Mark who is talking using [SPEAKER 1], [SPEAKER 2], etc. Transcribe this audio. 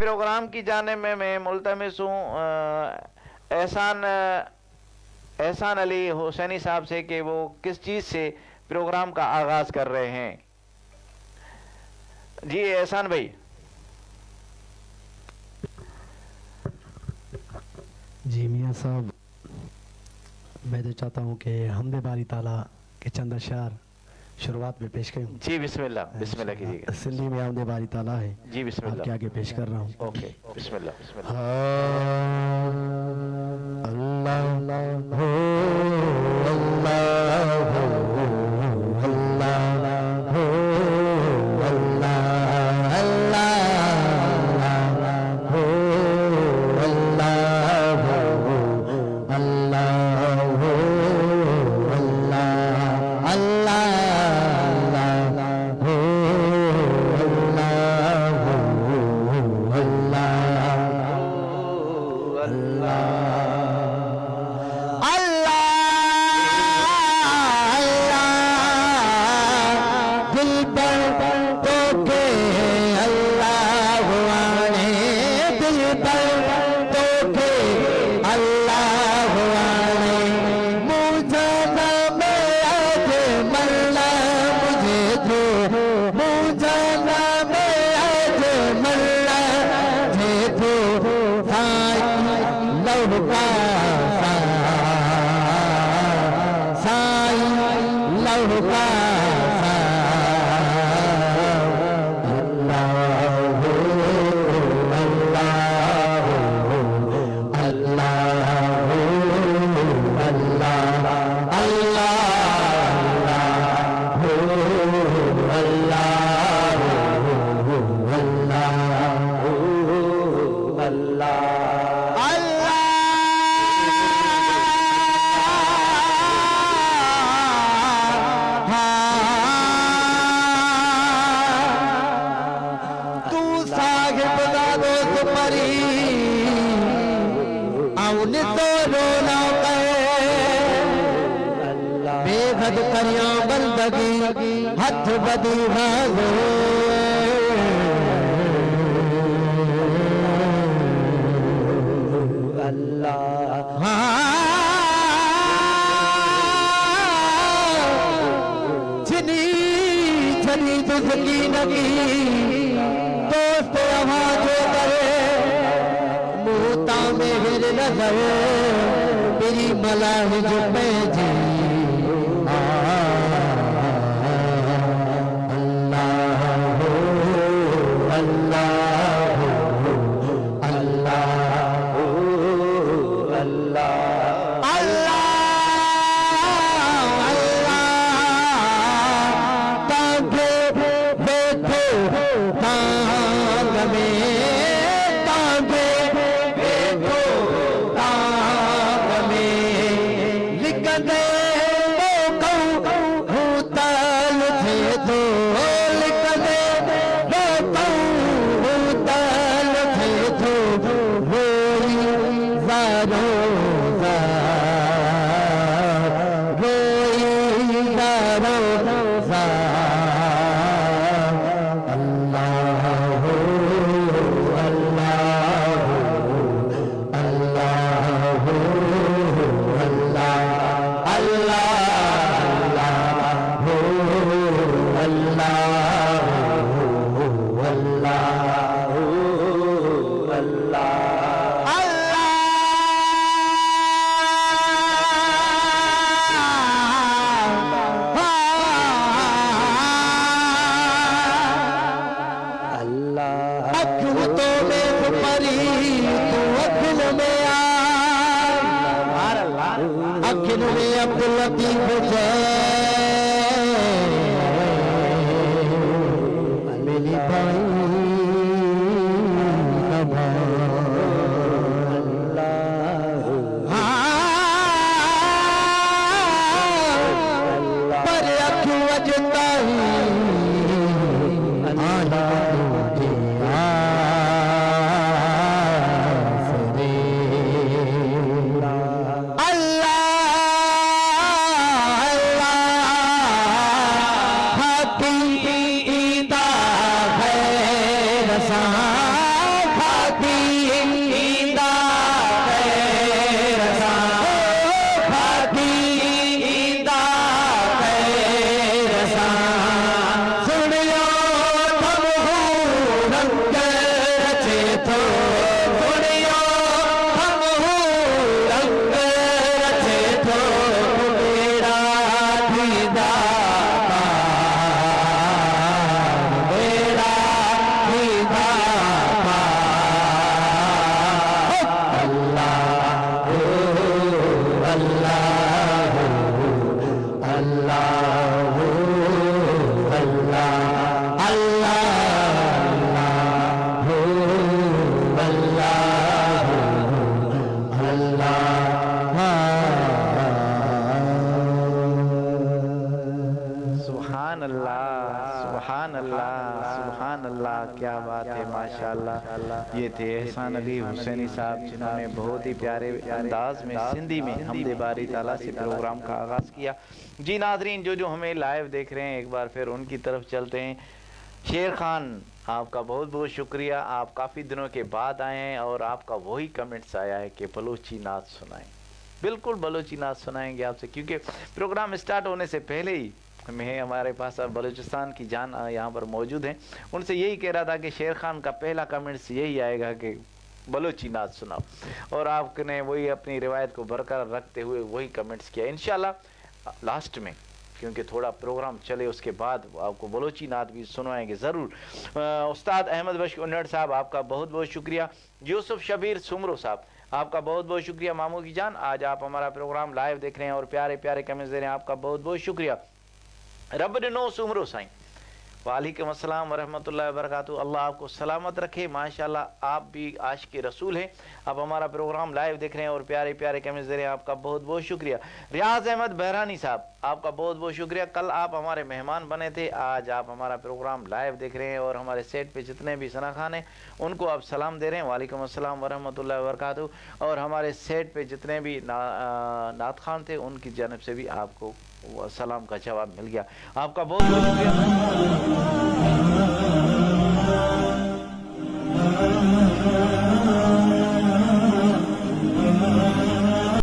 [SPEAKER 1] Programme کی جانب میں ملتمس ہوں احسان علی حسینی صاحب سے کہ وہ کس چیز سے پروگرام کا آغاز کر رہے ہیں. جی احسان بھائی.
[SPEAKER 2] جی میاں صاحب، میں تو چاہتا ہوں کہ حمد باری تعالیٰ کے چند اشعار شروعات میں پیش کروں.
[SPEAKER 1] جی بسم اللہ کیجیے گا.
[SPEAKER 2] سندھی میں حمد باری تعالیٰ ہے.
[SPEAKER 1] جی بسم
[SPEAKER 2] آپ
[SPEAKER 1] اللہ.
[SPEAKER 2] کے آگے پیش کر رہا ہوں.
[SPEAKER 1] اوکے بسم اللہ.
[SPEAKER 3] ہاتھ بدی اللہ جنی جنی دزکی نگی دوست آواز کرے موتا میں ہر نظر میری ملاح جو پہ جی اللہ
[SPEAKER 1] माशाल्लाह। ये थे एहसान अली हुसैनी साहब, जिन्होंने बहुत ही प्यारे अंदाज में सिंधी में हमदे बारी ताला से प्रोग्राम का आगाज़ किया। जी नाज़रीन, जो हमें लाइव देख रहे हैं, एक बार फिर उनकी तरफ चलते हैं। शेर खान, आपका बहुत बहुत शुक्रिया, आप काफ़ी दिनों के बाद आए हैं और आपका वही कमेंट्स आया है कि बलोची नाच सुनाएं। बिल्कुल बलोची नाच सुनाएंगे आपसे, क्योंकि प्रोग्राम स्टार्ट होने से पहले ही हमारे पास बलूचिस्तान की जान यहाँ पर मौजूद हैं, उनसे यही कह रहा था कि शेर खान का पहला कमेंट्स यही आएगा कि बलोची नाच सुनाओ, और आपने वही अपनी रिवायत को बरकरार रखते हुए वही कमेंट्स किया। इंशाल्लाह लास्ट में, क्योंकि थोड़ा प्रोग्राम चले उसके बाद आपको बलोची नात भी सुनवाएंगे ज़रूर। उस्ताद अहमद बख्श उन्नड़ साहब, आपका बहुत बहुत शुक्रिया। यूसुफ शबीर सुमरो साहब, आपका बहुत बहुत शुक्रिया। मामू की जान, आज आप हमारा प्रोग्राम लाइव देख रहे हैं और प्यारे प्यारे कमेंट्स दे रहे हैं, आपका बहुत बहुत शुक्रिया। रब नो सुमरो साईं, वालेकुम अस्सलाम वरहमतुल्लाहि वबरकातुहू। अल्लाह आपको सलामत रखे। माशाल्लाह आप भी आशिक़ रसूल हैं, आप हमारा प्रोग्राम लाइव देख रहे हैं और प्यारे प्यारे कमेंट्स दे रहे हैं, आपका बहुत बहुत शुक्रिया। रियाज अहमद बहरानी साहब, आपका बहुत बहुत शुक्रिया। कल आप हमारे मेहमान बने थे, आज आप हमारा प्रोग्राम लाइव देख रहे हैं और हमारे सेट पे जितने भी सना खान हैं उनको आप सलाम दे रहे हैं, वालेकुम अस्सलाम वरहमतुल्लाहि वबरकातुहू। और हमारे सेट पे जितने भी नात खान थे उनकी जानब से भी आपको सलाम का जवाब मिल गया, आपका बहुत बहुत शुक्रिया।